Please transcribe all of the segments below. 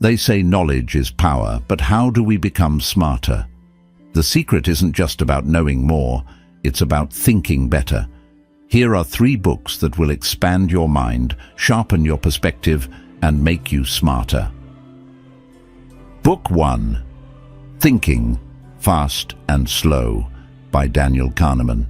They say knowledge is power, but how do we become smarter? The secret isn't just about knowing more, it's about thinking better. Here are 3 books that will expand your mind, sharpen your perspective, and make you smarter. Book 1. Thinking Fast and Slow by Daniel Kahneman.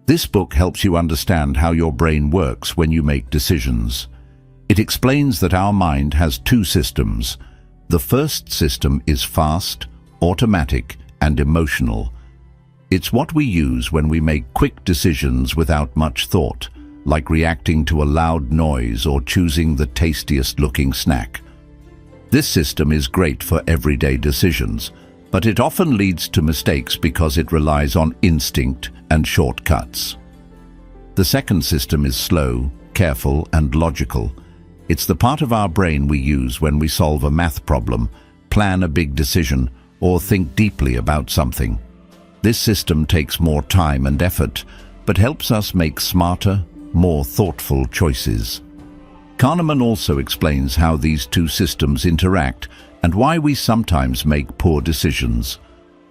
This book helps you understand how your brain works when you make decisions. It explains that our mind has 2 systems. The first system is fast, automatic, and emotional. It's what we use when we make quick decisions without much thought, like reacting to a loud noise or choosing the tastiest-looking snack. This system is great for everyday decisions, but it often leads to mistakes because it relies on instinct and shortcuts. The second system is slow, careful, and logical. It's the part of our brain we use when we solve a math problem, plan a big decision, or think deeply about something. This system takes more time and effort, but helps us make smarter, more thoughtful choices. Kahneman also explains how these 2 systems interact and why we sometimes make poor decisions.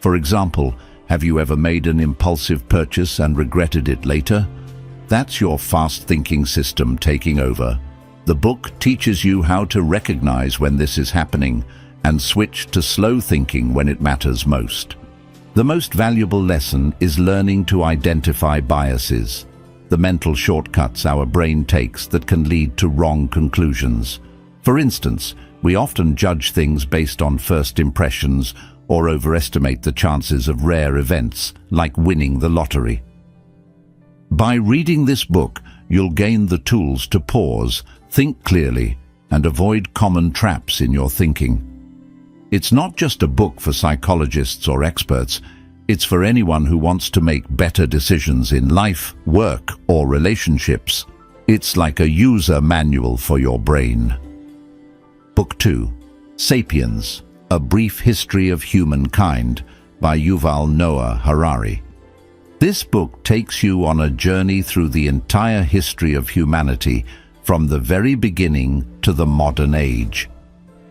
For example, have you ever made an impulsive purchase and regretted it later? That's your fast-thinking system taking over. The book teaches you how to recognize when this is happening and switch to slow thinking when it matters most. The most valuable lesson is learning to identify biases, the mental shortcuts our brain takes that can lead to wrong conclusions. For instance, we often judge things based on first impressions or overestimate the chances of rare events, like winning the lottery. By reading this book, you'll gain the tools to pause, think clearly, and avoid common traps in your thinking. It's not just a book for psychologists or experts, it's for anyone who wants to make better decisions in life, work, or relationships. It's like a user manual for your brain. Book 2. Sapiens, A Brief History of Humankind by Yuval Noah Harari. This book takes you on a journey through the entire history of humanity, from the very beginning to the modern age.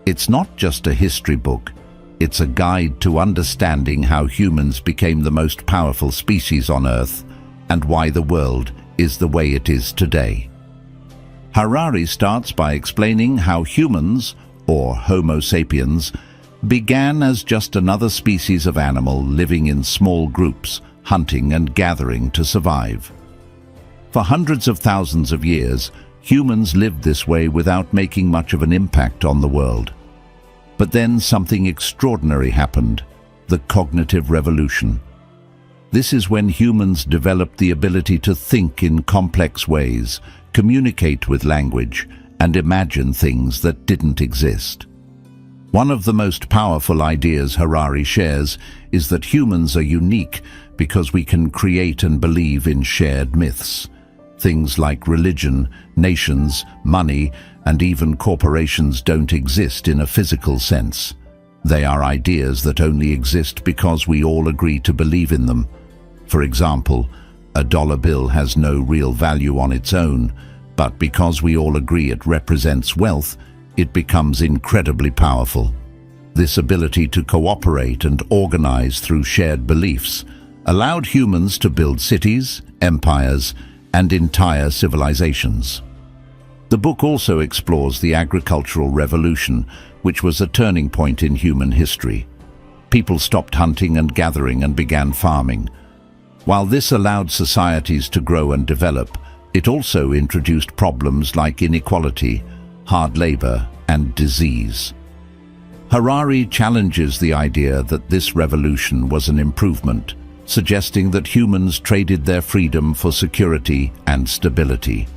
It's not just a history book, it's a guide to understanding how humans became the most powerful species on Earth and why the world is the way it is today. Harari starts by explaining how humans, or Homo sapiens, began as just another species of animal living in small groups, hunting and gathering to survive. For hundreds of thousands of years, humans lived this way without making much of an impact on the world. But then something extraordinary happened, the cognitive revolution. This is when humans developed the ability to think in complex ways, communicate with language, and imagine things that didn't exist. One of the most powerful ideas Harari shares is that humans are unique because we can create and believe in shared myths. Things like religion, nations, money, and even corporations don't exist in a physical sense. They are ideas that only exist because we all agree to believe in them. For example, a dollar bill has no real value on its own, but because we all agree it represents wealth, it becomes incredibly powerful. This ability to cooperate and organize through shared beliefs allowed humans to build cities, empires, and entire civilizations. The book also explores the agricultural revolution, which was a turning point in human history. People stopped hunting and gathering and began farming. While this allowed societies to grow and develop, it also introduced problems like inequality, hard labor, and disease. Harari challenges the idea that this revolution was an improvement, suggesting that humans traded their freedom for security and stability.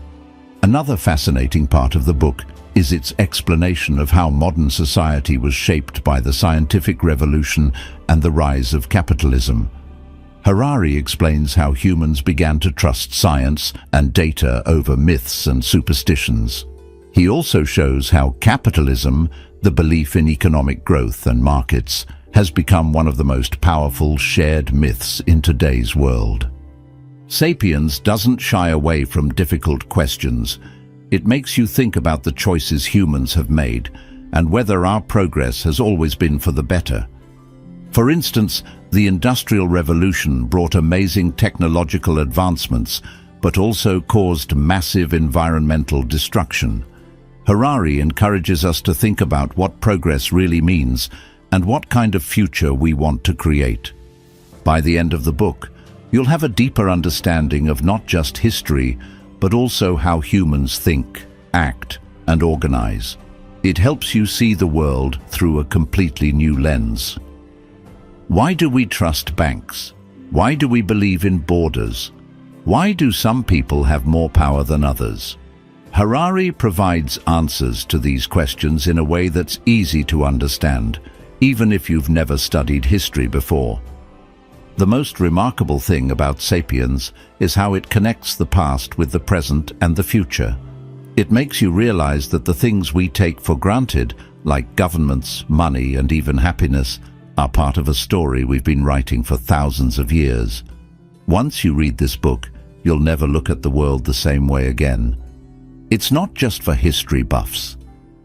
Another fascinating part of the book is its explanation of how modern society was shaped by the scientific revolution and the rise of capitalism. Harari explains how humans began to trust science and data over myths and superstitions. He also shows how capitalism, the belief in economic growth and markets, has become one of the most powerful shared myths in today's world. Sapiens doesn't shy away from difficult questions. It makes you think about the choices humans have made and whether our progress has always been for the better. For instance, the Industrial Revolution brought amazing technological advancements, but also caused massive environmental destruction. Harari encourages us to think about what progress really means and what kind of future we want to create. By the end of the book, you'll have a deeper understanding of not just history, but also how humans think, act, and organize. It helps you see the world through a completely new lens. Why do we trust banks? Why do we believe in borders? Why do some people have more power than others? Harari provides answers to these questions in a way that's easy to understand, even if you've never studied history before. The most remarkable thing about Sapiens is how it connects the past with the present and the future. It makes you realize that the things we take for granted, like governments, money, and even happiness, are part of a story we've been writing for thousands of years. Once you read this book, you'll never look at the world the same way again. It's not just for history buffs.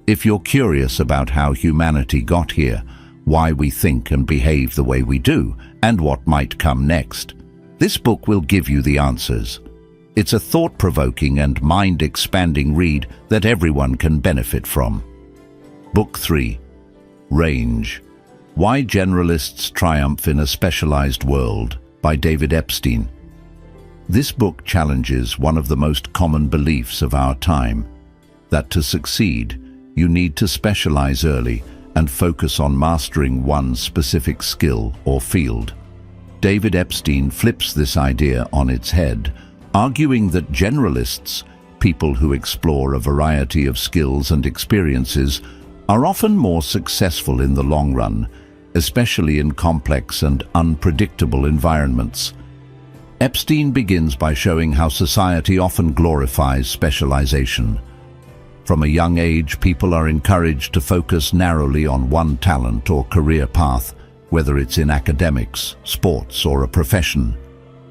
If you're curious about how humanity got here, why we think and behave the way we do, and what might come next, this book will give you the answers. It's a thought-provoking and mind-expanding read that everyone can benefit from. Book 3. Range. Why Generalists Triumph in a Specialized World, by David Epstein. This book challenges one of the most common beliefs of our time, that to succeed, you need to specialize early and focus on mastering one specific skill or field. David Epstein flips this idea on its head, arguing that generalists, people who explore a variety of skills and experiences, are often more successful in the long run, especially in complex and unpredictable environments. Epstein begins by showing how society often glorifies specialization. From a young age, people are encouraged to focus narrowly on one talent or career path, whether it's in academics, sports, or a profession.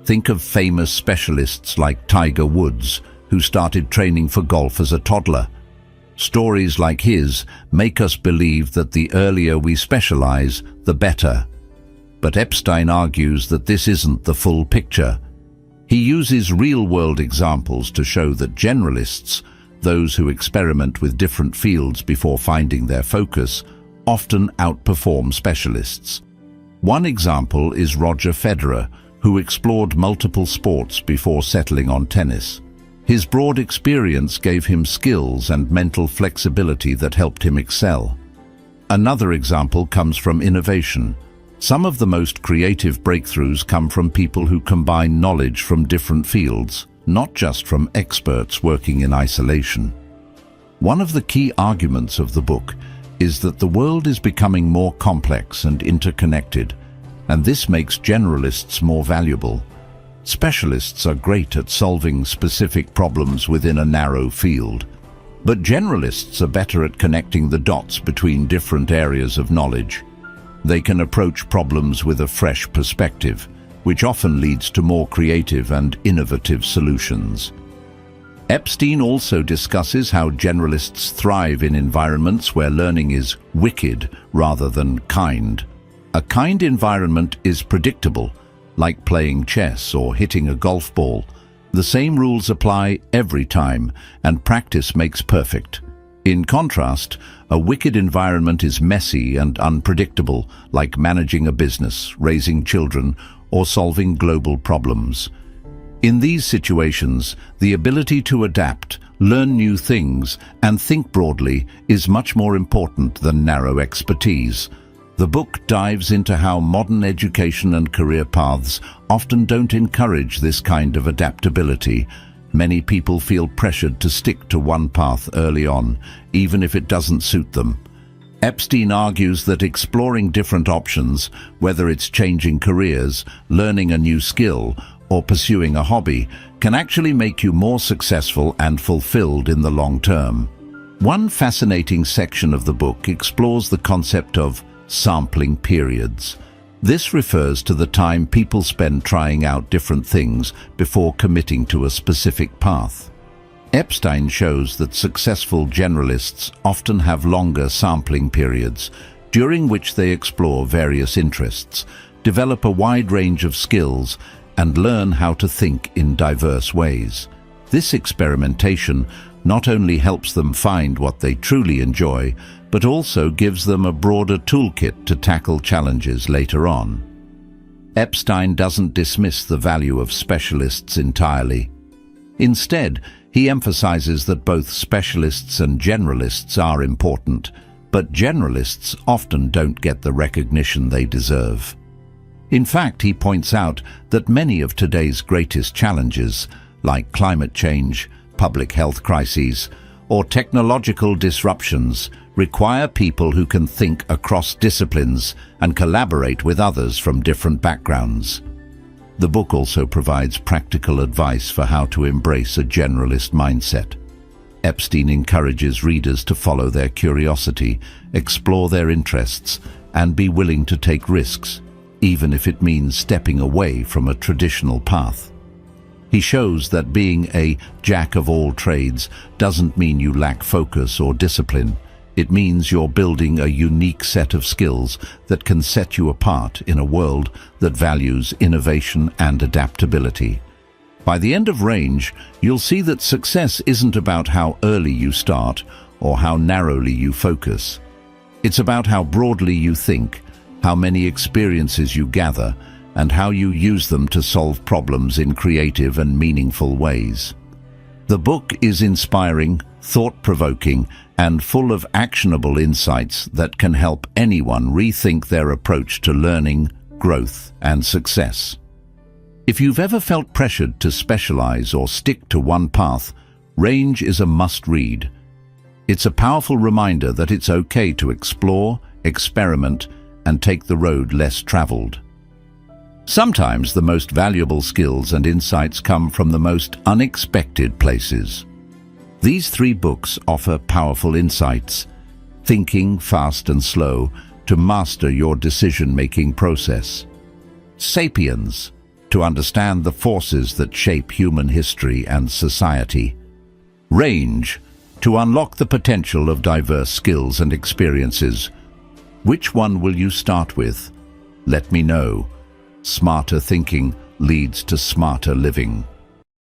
Think of famous specialists like Tiger Woods, who started training for golf as a toddler. Stories like his make us believe that the earlier we specialize, the better. But Epstein argues that this isn't the full picture. He uses real-world examples to show that generalists, those who experiment with different fields before finding their focus, often outperform specialists. One example is Roger Federer, who explored multiple sports before settling on tennis. His broad experience gave him skills and mental flexibility that helped him excel. Another example comes from innovation. Some of the most creative breakthroughs come from people who combine knowledge from different fields, not just from experts working in isolation. One of the key arguments of the book is that the world is becoming more complex and interconnected, and this makes generalists more valuable. Specialists are great at solving specific problems within a narrow field, but generalists are better at connecting the dots between different areas of knowledge. They can approach problems with a fresh perspective, which often leads to more creative and innovative solutions. Epstein also discusses how generalists thrive in environments where learning is wicked rather than kind. A kind environment is predictable, like playing chess or hitting a golf ball. The same rules apply every time, and practice makes perfect. In contrast, a wicked environment is messy and unpredictable, like managing a business, raising children, or solving global problems. In these situations, the ability to adapt, learn new things, and think broadly is much more important than narrow expertise. The book dives into how modern education and career paths often don't encourage this kind of adaptability. Many people feel pressured to stick to one path early on, even if it doesn't suit them. Epstein argues that exploring different options, whether it's changing careers, learning a new skill, or pursuing a hobby, can actually make you more successful and fulfilled in the long term. One fascinating section of the book explores the concept of sampling periods. This refers to the time people spend trying out different things before committing to a specific path. Epstein shows that successful generalists often have longer sampling periods, during which they explore various interests, develop a wide range of skills, and learn how to think in diverse ways. This experimentation not only helps them find what they truly enjoy, but also gives them a broader toolkit to tackle challenges later on. Epstein doesn't dismiss the value of specialists entirely. Instead, he emphasizes that both specialists and generalists are important, but generalists often don't get the recognition they deserve. In fact, he points out that many of today's greatest challenges, like climate change, public health crises, or technological disruptions, require people who can think across disciplines and collaborate with others from different backgrounds. The book also provides practical advice for how to embrace a generalist mindset. Epstein encourages readers to follow their curiosity, explore their interests, and be willing to take risks, even if it means stepping away from a traditional path. He shows that being a jack of all trades doesn't mean you lack focus or discipline. It means you're building a unique set of skills that can set you apart in a world that values innovation and adaptability. By the end of Range, you'll see that success isn't about how early you start or how narrowly you focus. It's about how broadly you think, how many experiences you gather, and how you use them to solve problems in creative and meaningful ways. The book is inspiring, thought-provoking, and full of actionable insights that can help anyone rethink their approach to learning, growth, and success. If you've ever felt pressured to specialize or stick to one path, Range is a must-read. It's a powerful reminder that it's okay to explore, experiment, and take the road less traveled. Sometimes the most valuable skills and insights come from the most unexpected places. These 3 books offer powerful insights, Thinking Fast and Slow, to master your decision-making process. Sapiens, to understand the forces that shape human history and society. Range, to unlock the potential of diverse skills and experiences. Which one will you start with? Let me know. Smarter thinking leads to smarter living.